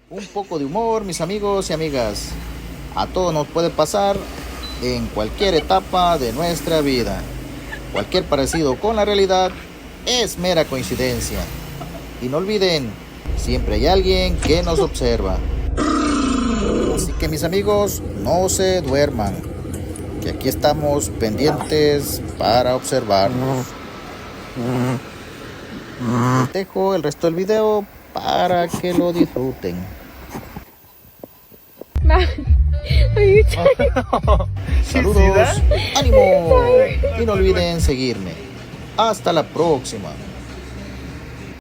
Un poco de humor, mis amigos y amigas. A todos nos puede pasar en cualquier etapa de nuestra vida. Cualquier parecido con la realidad es mera coincidencia. Y no olviden, siempre hay alguien que nos observa. Así que mis amigos, no se duerman, que aquí estamos pendientes para observarnos. Les dejo el resto del video para que lo disfruten. Are you trying? Saludos, ánimo y no olviden seguirme. Hasta la próxima.